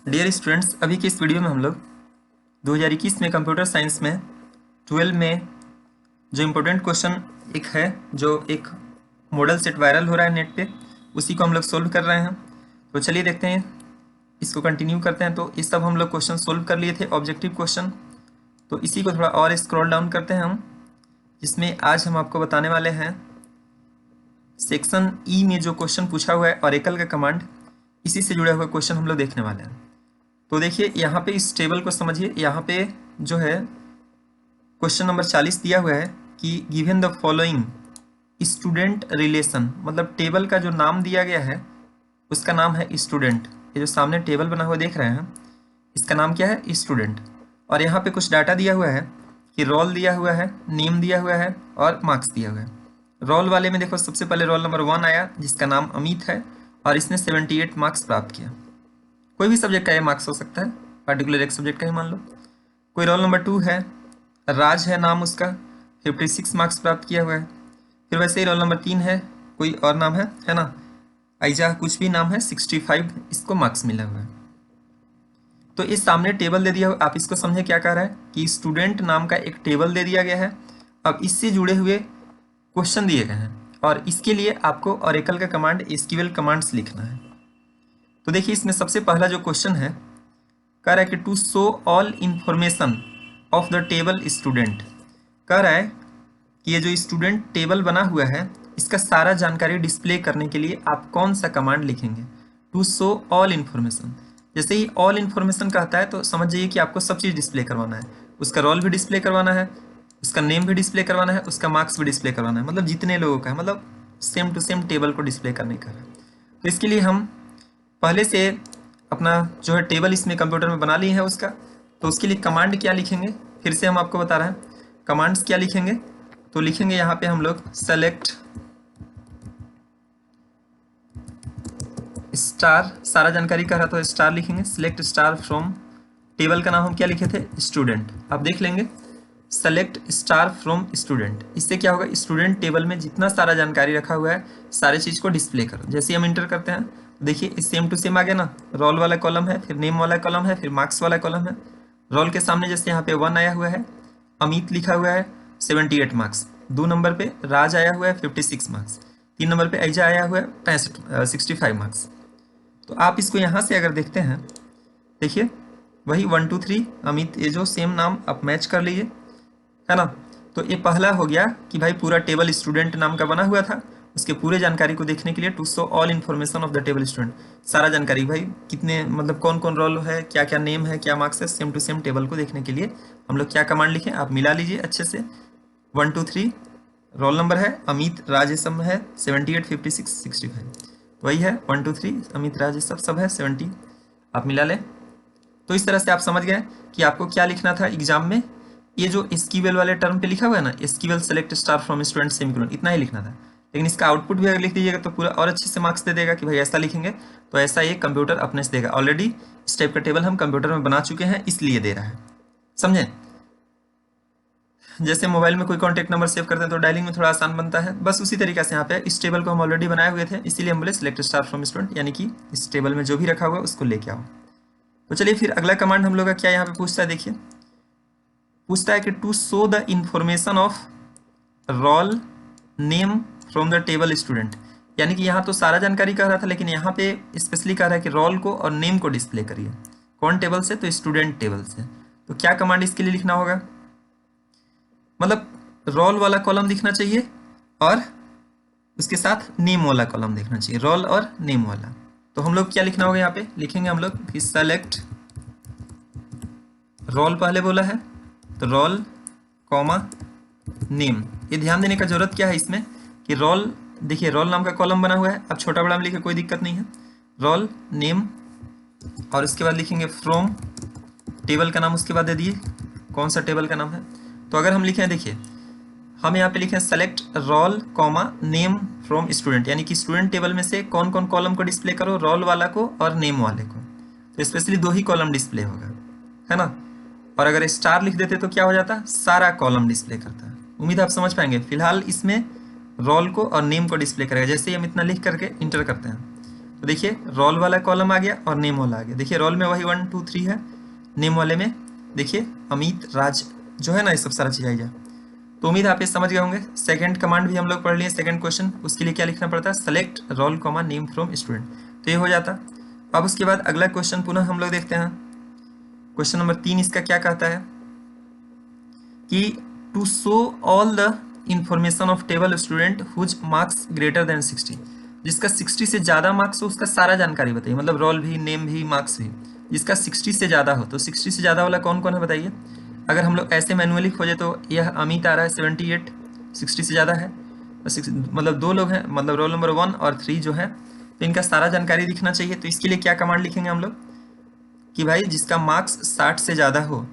Dear students, अभी के इस वीडियो में हम लोग 2021 में कंप्यूटर साइंस में 12 में जो इम्पोर्टेंट क्वेश्चन एक है, जो एक मॉडल सेट वायरल हो रहा है नेट पे, उसी को हम लोग सोल्व कर रहे हैं। तो चलिए देखते हैं, इसको कंटिन्यू करते हैं। तो ये सब हम लोग क्वेश्चन सोल्व कर लिए थे, ऑब्जेक्टिव क्वेश्चन। तो इसी को थोड़ा और स्क्रॉल डाउन करते हैं हम, जिसमें आज हम आपको बताने वाले हैं सेक्शन ई में जो क्वेश्चन पूछा हुआ है ऑरेकल का कमांड, इसी से जुड़े हुए क्वेश्चन हम लोग देखने वाले हैं। तो देखिए यहाँ पे इस टेबल को समझिए। यहाँ पे जो है क्वेश्चन नंबर 40 दिया हुआ है कि given the following student relation, मतलब टेबल का जो नाम दिया गया है उसका नाम है स्टूडेंट। ये जो सामने टेबल बना हुआ देख रहे हैं, इसका नाम क्या है? स्टूडेंट। और यहाँ पे कुछ डाटा दिया हुआ है कि रोल दिया हुआ है, नेम दिया हुआ है और मार्क्स दिया हुआ है। रोल वाले में देखो, सबसे पहले रोल नंबर 1 आया, जिसका नाम अमित है और इसने 78 मार्क्स प्राप्त किया। कोई भी सब्जेक्ट का ये मार्क्स हो सकता है, पर्टिकुलर एक सब्जेक्ट का ही मान लो। कोई रोल नंबर 2 है, राज है नाम उसका, 56 मार्क्स प्राप्त किया हुआ है। फिर वैसे ही रोल नंबर 3 है, कोई और नाम है ना, ऐजा कुछ भी नाम है, 65 इसको मार्क्स मिला हुआ है। तो इस सामने टेबल दे दिया हुआ, आप इसको समझे क्या कह रहा है कि स्टूडेंट नाम का एक टेबल दे दिया गया है। अब इससे जुड़े हुए क्वेश्चन दिए गए हैं और इसके लिए आपको ऑरेकल का कमांड, एसक्यूएल कमांड्स लिखना है। तो देखिए इसमें सबसे पहला जो क्वेश्चन है, कह रहा है कि to show all information of the table student. कह रहा है कि ये जो स्टूडेंट टेबल बना हुआ है, इसका सारा जानकारी डिस्प्ले करने के लिए आप कौन सा कमांड लिखेंगे? To show all information. जैसे ही ऑल इंफॉर्मेशन कहता है तो समझ जाइए कि आपको सब चीज़ डिस्प्ले करवाना है। उसका रोल भी डिस्प्ले करवाना है, उसका नेम भी डिस्प्ले करवाना है, उसका मार्क्स भी डिस्प्ले करवाना है, मतलब जितने लोगों का है, मतलब सेम टू सेम टेबल को डिस्प्ले करने का है। तो इसके लिए हम पहले से अपना जो है टेबल इसमें कंप्यूटर में बना लिए हैं उसका। तो उसके लिए कमांड क्या लिखेंगे, फिर से हम आपको बता रहे हैं कमांड्स क्या लिखेंगे। तो लिखेंगे यहाँ पे हम लोग सेलेक्ट स्टार, सारा जानकारी कह रहा तो स्टार लिखेंगे, सेलेक्ट स्टार फ्रॉम, टेबल का नाम हम क्या लिखे थे? स्टूडेंट। आप देख लेंगे, सेलेक्ट स्टार फ्रॉम स्टूडेंट। इससे क्या होगा, स्टूडेंट टेबल में जितना सारा जानकारी रखा हुआ है सारे चीज़ को डिस्प्ले करो। जैसे ही हम इंटर करते हैं, देखिए सेम टू सेम आ गया ना, रोल वाला कॉलम है, फिर नेम वाला कॉलम है, फिर मार्क्स वाला कॉलम है। रोल के सामने जैसे यहाँ पे 1 आया हुआ है, अमित लिखा हुआ है 78 मार्क्स। 2 नंबर पे राज आया हुआ है 56 मार्क्स। 3 नंबर पे ऐजा आया हुआ है 65 मार्क्स। तो आप इसको यहाँ से अगर देखते हैं, देखिए वही 1 2 3 अमित, ये जो सेम नाम आप मैच कर लीजिए, है ना। तो ये पहला हो गया कि भाई पूरा टेबल स्टूडेंट नाम का बना हुआ था, उसके पूरे जानकारी को देखने के लिए to show all information of the table student, सारा जानकारी भाई कितने, मतलब कौन कौन रोल है, क्या क्या नेम है, क्या मार्क्स है, सेम टू सेम टेबल को देखने के लिए हम लोग क्या कमांड लिखें, आप मिला लीजिए अच्छे से। 1 2 3 रोल नंबर है अमित, राज ये सब है 78 56 65, तो वही है 1 2 3 अमित राज ये सब है 70, आप मिला लें। तो इस तरह से आप समझ गए कि आपको क्या लिखना था एग्जाम में। ये जो एसक्यूएल वाले टर्म पे लिखा हुआ है ना, SQL select star from student semicolon, इतना ही लिखना था। लेकिन इसका आउटपुट भी अगर लिख दीजिएगा तो पूरा और अच्छे से मार्क्स दे देगा कि भाई ऐसा लिखेंगे तो ऐसा ये कंप्यूटर अपने से देगा। ऑलरेडी इस टाइप का टेबल हम कंप्यूटर में बना चुके हैं, इसलिए दे रहा है, समझे। जैसे मोबाइल में कोई कॉन्टैक्ट नंबर सेव करते हैं तो डायलिंग में थोड़ा आसान बनता है, बस उसी तरीके से यहाँ पे इस टेबल को हम ऑलरेडी बनाए हुए थे, इसीलिए हम बोले सेलेक्ट स्टार फ्रॉम स्टूडेंट, यानी कि इस टेबल में जो भी रखा हुआ है उसको लेके आओ। तो चलिए फिर अगला कमांड हम लोग का क्या यहाँ पे पूछता है, देखिए पूछता है कि to show the information of roll name from the table student. यानी कि यहाँ तो सारा जानकारी कह रहा था, लेकिन यहाँ पे स्पेशली कह रहा है कि रोल को और नेम को डिस्प्ले करिए। कौन टेबल से? तो स्टूडेंट टेबल से। तो क्या कमांड इसके लिए लिखना होगा, मतलब रोल वाला कॉलम दिखना चाहिए और उसके साथ नेम वाला कॉलम देखना चाहिए, रोल और नेम वाला। तो हम लोग क्या लिखना होगा, यहाँ पे लिखेंगे हम लोग कि सेलेक्ट रोल, पहले बोला है तो रोल कॉमा नेम। ये ध्यान देने का जरूरत क्या है इसमें कि रोल, देखिए रोल नाम का कॉलम बना हुआ है, अब छोटा बड़ा में लिखे कोई दिक्कत नहीं है, रोल नेम और उसके बाद लिखेंगे फ्रॉम, टेबल का नाम उसके बाद दे दिए, कौन सा टेबल का नाम है। तो अगर हम लिखें, देखिए हम यहाँ पे लिखें select roll comma name from student, यानी कि स्टूडेंट टेबल में से कौन कौन कॉलम को डिस्प्ले करो, रोल वाला को और नेम वाले को। तो स्पेशली 2 ही कॉलम डिस्प्ले होगा, है ना। और अगर स्टार लिख देते तो क्या हो जाता, सारा कॉलम डिस्प्ले करता है। उम्मीद आप समझ पाएंगे। फिलहाल इसमें रोल को और नेम को डिस्प्ले करेगा। जैसे ही हम इतना लिख करके इंटर करते हैं तो देखिए रोल वाला कॉलम आ गया और नेम वाला आ गया। देखिए रोल में वही 1 2 3 है, नेम वाले में देखिए अमित राज जो है ना, ये सब सारा चीज़ आ जाए। तो उम्मीद आप ये समझ गए होंगे। सेकंड कमांड भी हम लोग पढ़ लिए, सेकंड क्वेश्चन, उसके लिए क्या लिखना पड़ता है, select roll comma name from student, तो ये हो जाता। अब उसके बाद अगला क्वेश्चन पुनः हम लोग देखते हैं। क्वेश्चन नंबर 3 इसका क्या कहता है कि to show all the information of table student whose marks greater than 60, जिसका 60 से ज़्यादा मार्क्स हो उसका सारा जानकारी बताइए, मतलब रोल भी, नेम भी, मार्क्स भी। जिसका 60 से ज़्यादा हो, तो 60 से ज़्यादा वाला कौन कौन है बताइए। अगर हम लोग ऐसे मैनुअली खोजे तो यह अमित आ रहा है 78, 60 से ज़्यादा है, मतलब 2 लोग हैं, मतलब रोल नंबर 1 और 3 जो है, तो इनका सारा जानकारी दिखना चाहिए। तो इसके लिए क्या कमांड लिखेंगे हम लोग कि भाई जिसका मार्क्स 60 से ज़्यादा हो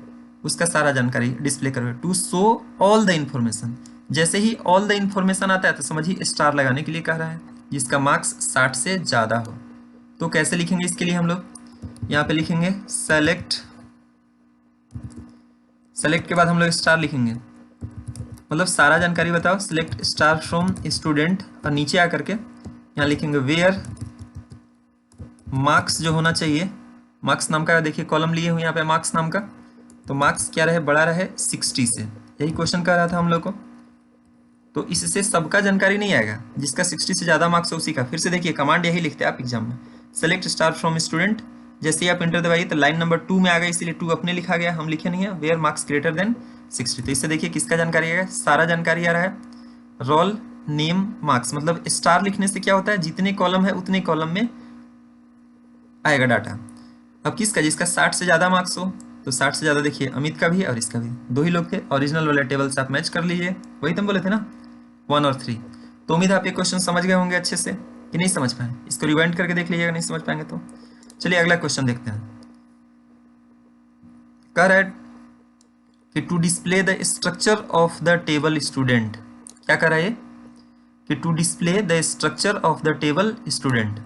उसका सारा जानकारी डिस्प्ले करो, to show all the information. जैसे ही ऑल द इन्फॉर्मेशन आता है तो समझिए स्टार लगाने के लिए कह रहा है, जिसका मार्क्स 60 से ज़्यादा हो। तो कैसे लिखेंगे इसके लिए हम लोग यहाँ पे लिखेंगे सेलेक्ट, सेलेक्ट के बाद हम लोग स्टार लिखेंगे, मतलब सारा जानकारी बताओ, सिलेक्ट स्टार फ्रॉम स्टूडेंट, और नीचे आकर के यहाँ लिखेंगे वेयर मार्क्स जो होना चाहिए, मार्क्स नाम का देखिए कॉलम लिए हुए यहाँ पे मार्क्स नाम का, तो मार्क्स क्या रहे, बड़ा रहे 60 से, यही क्वेश्चन कर रहा था हम लोग को। तो इससे सबका जानकारी नहीं आएगा, जिसका 60 से ज़्यादा मार्क्स है उसी का। फिर से देखिए कमांड यही लिखते हैं आप एग्जाम में, सेलेक्ट स्टार फ्रॉम स्टूडेंट, जैसे ही आप इंटर दबाइए तो लाइन नंबर 2 में आ गया, इसीलिए 2 अपने लिखा गया, हम लिखे नहीं है, वेयर मार्क्स ग्रेटर देन 60। तो इससे देखिए किसका जानकारी आएगा, सारा जानकारी आ रहा है, रोल नेम मार्क्स, मतलब स्टार लिखने से क्या होता है, जितने कॉलम है उतने कॉलम में आएगा डाटा। अब किसका, जिसका 60 से ज़्यादा मार्क्स हो, तो 60 से ज़्यादा देखिए अमित का भी और इसका भी, 2 ही लोग थे, ओरिजिनल वाले टेबल से आप मैच कर लीजिए, वही तुम बोले थे ना 1 और 3। तो उम्मीद आप ये क्वेश्चन समझ गए होंगे अच्छे से, कि नहीं समझ पाए, इसको रिवाइंड करके देख लीजिएगा, नहीं समझ पाएंगे तो। चलिए अगला क्वेश्चन देखते हैं। कह रहा है कि to display the structure of the table student, क्या कर रहा है कि to display the structure of the table student,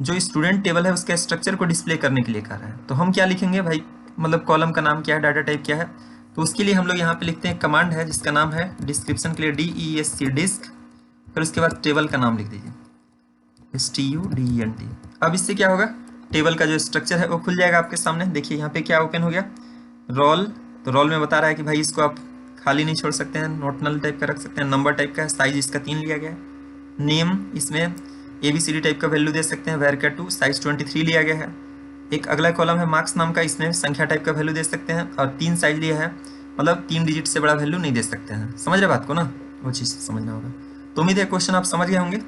जो स्टूडेंट टेबल है उसके स्ट्रक्चर को डिस्प्ले करने के लिए कर रहा है। तो हम क्या लिखेंगे भाई, मतलब कॉलम का नाम क्या है, डाटा टाइप क्या है, तो उसके लिए हम लोग यहाँ पे लिखते हैं कमांड है जिसका नाम है डिस्क्रिप्शन के लिए DESC डिस्क, फिर उसके बाद टेबल का नाम लिख दीजिए STUDENT। अब इससे क्या होगा, टेबल का जो स्ट्रक्चर है वो खुल जाएगा आपके सामने। देखिए यहाँ पे क्या ओपन हो गया, रोल, तो रोल में बता रहा है कि भाई इसको आप खाली नहीं छोड़ सकते हैं, नोट नल टाइप का रख सकते हैं, नंबर टाइप का है, साइज इसका 3 लिया गया है, नेम इसमें ABCD टाइप का वैल्यू दे सकते हैं, वेर का 2, साइज 23 लिया गया है। एक अगला कॉलम है मार्क्स नाम का, इसमें संख्या टाइप का वैल्यू दे सकते हैं, और 3 साइज लिया है, मतलब 3 डिजिट से बड़ा वैल्यू नहीं दे सकते हैं। समझ रहे बात को ना, वो चीज़ समझना होगा। तो उम्मीद है क्वेश्चन आप समझ गए होंगे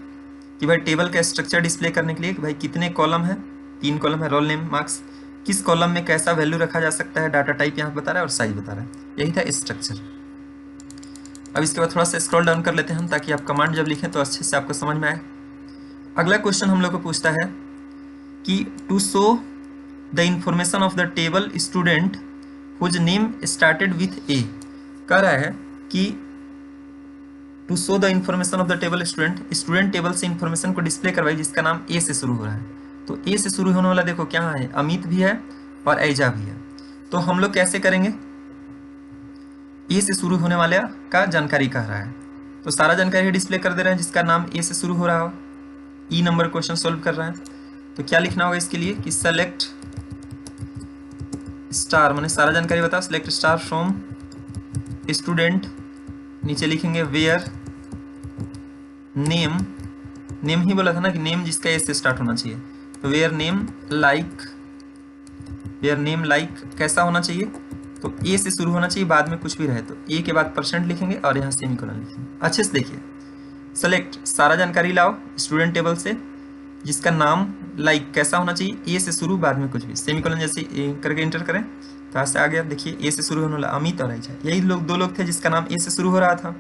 कि भाई टेबल का स्ट्रक्चर डिस्प्ले करने के लिए कि भाई कितने कॉलम है, 3 कॉलम है, रोल नेम मार्क्स, किस कॉलम में कैसा वैल्यू रखा जा सकता है, डाटा टाइप यहाँ बता रहा है और साइज बता रहा है, यही था स्ट्रक्चर। अब इसके बाद थोड़ा सा स्क्रॉल डाउन कर लेते हैं हम, ताकि आप कमांड जब लिखें तो अच्छे से आपको समझ में आए। अगला क्वेश्चन हम लोग को पूछता है कि to show the information of the table student whose name started with A, कह रहा है कि to show the information of the table student, student table से इंफॉर्मेशन को डिस्प्ले करवाई जिसका नाम ए से शुरू हो रहा है। तो ए से शुरू होने वाला देखो क्या है, अमित भी है और ऐजा भी है। तो हम लोग कैसे करेंगे, ए से शुरू होने वाले का जानकारी कह रहा है, तो सारा जानकारी डिस्प्ले कर दे रहे हैं जिसका नाम ए से शुरू हो रहा हो। ई नंबर क्वेश्चन सॉल्व कर रहा है, तो क्या लिखना होगा इसके लिए कि सेलेक्ट स्टार, मैंने सारा जानकारी बताओ, सेलेक्ट स्टार फ्रॉम स्टूडेंट, नीचे लिखेंगे वेयर नेम, नेम ही बोला था ना कि नेम जिसका ए से स्टार्ट होना चाहिए, तो where name like, where name like कैसा होना चाहिए, तो ए से शुरू होना चाहिए, बाद में कुछ भी रहे तो ए के बाद % लिखेंगे और यहाँ सेमीकोलन लिखेंगे। अच्छे से देखिए, सेलेक्ट सारा जानकारी लाओ स्टूडेंट टेबल से, जिसका नाम लाइक कैसा होना चाहिए, ए से शुरू, बाद में कुछ भी, सेमीकोलन जैसे करके इंटर करें तो यहाँ से आ गया। देखिए ए से शुरू होने वाला अमित और ऐजा, यही लोग 2 लोग थे जिसका नाम ए से शुरू हो रहा था।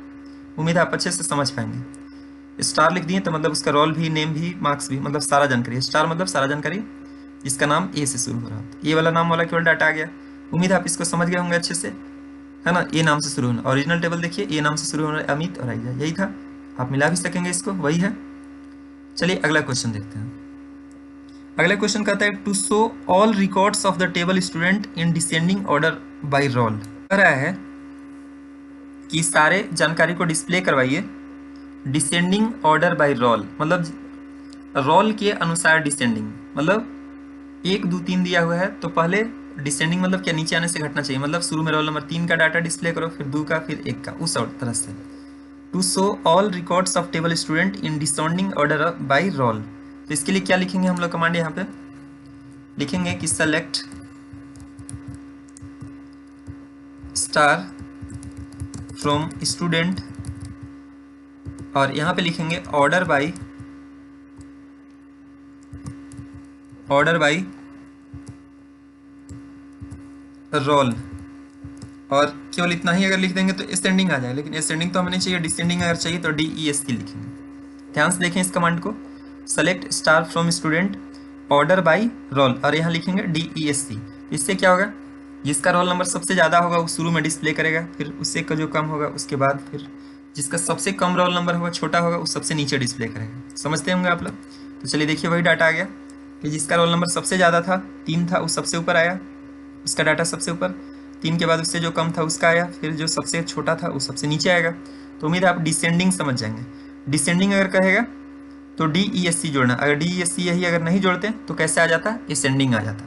उम्मीद आप अच्छे से समझ पाएंगे। स्टार लिख दिए तो मतलब उसका रोल भी, नेम भी, मार्क्स भी, मतलब सारा जानकारी, स्टार मतलब सारा जानकारी जिसका नाम ए से शुरू हो रहा था। ए वाला नाम वाला केवल डाटा आ गया। उम्मीद आप इसको समझ गए होंगे अच्छे से, है ना। ए नाम से शुरू होना, ओरिजिनल टेबल देखिए ए नाम से शुरू होना, अमित और ऐजा, यही था, आप मिला भी सकेंगे इसको, वही है। चलिए अगला क्वेश्चन देखते हैं। अगला क्वेश्चन कहता है to show all records of the table student in descending order by roll, कह रहा है कि सारे जानकारी को डिस्प्ले करवाइए डिसेंडिंग ऑर्डर बाय रोल, मतलब रोल के अनुसार डिसेंडिंग, मतलब 1 2 3 दिया हुआ है तो पहले डिसेंडिंग मतलब क्या, नीचे आने से घटना चाहिए, मतलब शुरू में रोल नंबर 3 का डाटा डिस्प्ले करो, फिर 2 का, फिर 1 का, उस और तरह से। To show all records of table student in descending order by roll. तो इसके लिए क्या लिखेंगे हम लोग कमांड, यहाँ पे लिखेंगे कि सेलेक्ट स्टार फ्रॉम स्टूडेंट, और यहाँ पे लिखेंगे ऑर्डर बाय रोल, और केवल इतना ही अगर लिख देंगे तो असेंडिंग आ जाएगा, लेकिन असेंडिंग तो हमें नहीं चाहिए, डिसेंडिंग अगर चाहिए तो DESC लिखेंगे। ध्यान से देखें इस कमांड को, select star from student order by roll, और यहाँ लिखेंगे DESC। इससे क्या होगा, जिसका रोल नंबर सबसे ज़्यादा होगा वो शुरू में डिस्प्ले करेगा, फिर उससे का जो कम होगा उसके बाद, फिर जिसका सबसे कम रोल नंबर होगा, छोटा होगा, वो सबसे नीचे डिस्प्ले करेगा। समझते होंगे आप लोग। तो चलिए देखिए वही डाटा आ गया कि जिसका रोल नंबर सबसे ज़्यादा था 3 था, वो सबसे ऊपर आया, उसका डाटा सबसे ऊपर, 3 के बाद उससे जो कम था उसका आया, फिर जो सबसे छोटा था वो सबसे नीचे आएगा। तो उम्मीद है आप डिसेंडिंग समझ जाएंगे। डिसेंडिंग अगर कहेगा तो DESC जोड़ना, अगर DESC यही अगर नहीं जोड़ते तो कैसे आ जाता, असेंडिंग आ जाता।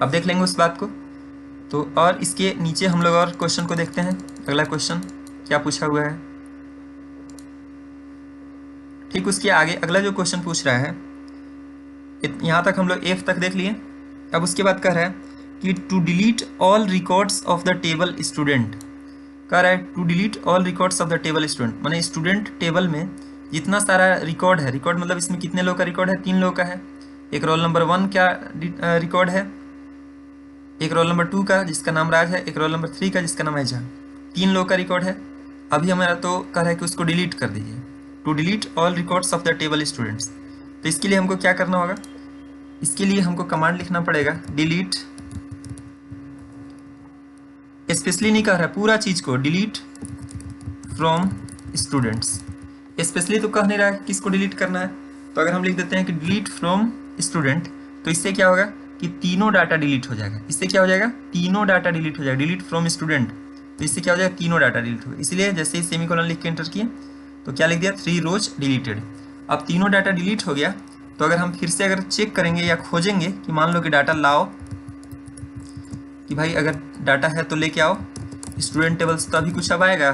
अब देख लेंगे उस बात को। तो और इसके नीचे हम लोग और क्वेश्चन को देखते हैं। अगला क्वेश्चन क्या पूछा हुआ है, ठीक उसके आगे अगला जो क्वेश्चन पूछ रहा है, यहाँ तक हम लोग F तक देख लिए। अब उसके बाद कह रहा है कि to delete all records of the table student, कह रहा है to delete all records of the table student, माने स्टूडेंट टेबल में जितना सारा रिकॉर्ड है, रिकॉर्ड मतलब इसमें कितने लोग का रिकॉर्ड है, 3 लोग का है। एक रोल नंबर 1 का रिकॉर्ड है, एक रोल नंबर 2 का जिसका नाम राज है, एक रोल नंबर 3 का जिसका नाम है जहाँ, 3 लोग का रिकॉर्ड है। अभी हमारा तो कह रहा है कि उसको डिलीट कर दीजिए, to delete all records of the table students. तो इसके लिए हमको क्या करना होगा, इसके लिए हमको कमांड लिखना पड़ेगा डिलीट, स्पेशली नहीं कह रहा है पूरा चीज को, डिलीट फ्रॉम स्टूडेंट्स। स्पेशली तो कह नहीं रहा है किसको डिलीट करना है, तो अगर हम लिख देते हैं कि डिलीट फ्रॉम स्टूडेंट, तो इससे क्या होगा कि तीनों डाटा डिलीट हो जाएगा। इससे क्या हो जाएगा, तीनों डाटा डिलीट हो जाएगा, डिलीट फ्रॉम स्टूडेंट, तो इससे क्या हो जाएगा, तीनों डाटा डिलीट होगा। इसलिए जैसे ही सेमीकोलन लिख के एंटर किए तो क्या लिख दिया, 3 रोज डिलीटेड। अब तीनों डाटा डिलीट हो गया, तो अगर हम फिर से अगर चेक करेंगे या खोजेंगे कि मान लो कि डाटा लाओ, कि भाई अगर डाटा है तो लेके आओ स्टूडेंट टेबल से, तो अभी कुछ अब आएगा,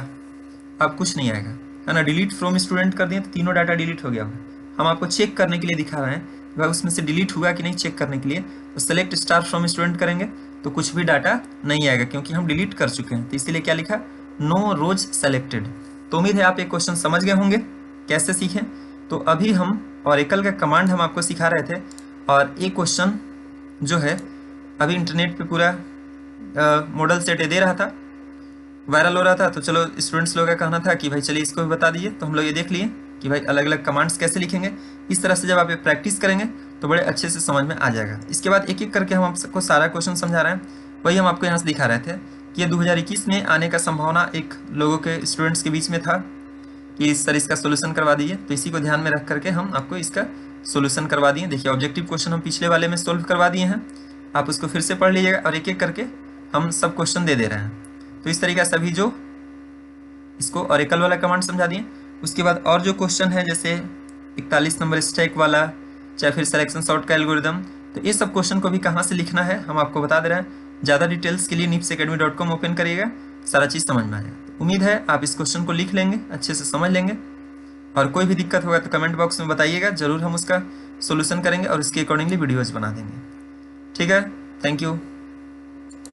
अब कुछ नहीं आएगा, है ना। डिलीट फ्रॉम स्टूडेंट कर दिए तो तीनों डाटा डिलीट हो गया होगा। हम आपको चेक करने के लिए दिखा रहे हैं कि भाई उसमें से डिलीट हुआ कि नहीं, चेक करने के लिए तो सेलेक्ट स्टार फ्रॉम स्टूडेंट करेंगे तो कुछ भी डाटा नहीं आएगा, क्योंकि हम डिलीट कर चुके हैं। तो इसीलिए क्या लिखा, नो रोज सेलेक्टेड। तो उम्मीद है आप ये क्वेश्चन समझ गए होंगे कैसे सीखें। तो अभी हम ऑरेकल का कमांड हम आपको सिखा रहे थे, और एक क्वेश्चन जो है अभी इंटरनेट पे पूरा मॉडल सेट दे रहा था, वायरल हो रहा था, तो चलो स्टूडेंट्स लोगों का कहना था कि भाई चलिए इसको भी बता दीजिए। तो हम लोग ये देख लिए कि भाई अलग अलग कमांड्स कैसे लिखेंगे। इस तरह से जब आप ये प्रैक्टिस करेंगे तो बड़े अच्छे से समझ में आ जाएगा। इसके बाद एक एक करके हम आपको सारा क्वेश्चन समझा रहे हैं, वही हम आपको यहाँ से दिखा रहे थे कि ये 2021 में आने का संभावना एक लोगों के स्टूडेंट्स के बीच में था कि सर इसका सोल्यूशन करवा दीजिए। तो इसी को ध्यान में रख करके हम आपको इसका सोल्यूशन करवा दिए। देखिए ऑब्जेक्टिव क्वेश्चन हम पिछले वाले में सोल्व करवा दिए हैं, आप उसको फिर से पढ़ लीजिएगा, और एक एक करके हम सब क्वेश्चन दे रहे हैं। तो इस तरीके से अभी जो इसको ऑरेकल वाला कमांड समझा दिए। उसके बाद और जो क्वेश्चन है जैसे 41 नंबर स्टैक वाला, चाहे फिर सिलेक्शन सॉर्ट का एल्गोरिदम, तो ये सब क्वेश्चन को भी कहाँ से लिखना है हम आपको बता दे रहे हैं। ज़्यादा डिटेल्स के लिए nipsacademy.com ओपन करिएगा, सारा चीज़ समझ में आ जाएगा। तो उम्मीद है आप इस क्वेश्चन को लिख लेंगे, अच्छे से समझ लेंगे, और कोई भी दिक्कत होगा तो कमेंट बॉक्स में बताइएगा, ज़रूर हम उसका सोल्यूशन करेंगे और उसके अकॉर्डिंगली वीडियोज़ बना देंगे। ठीक है, थैंक यू।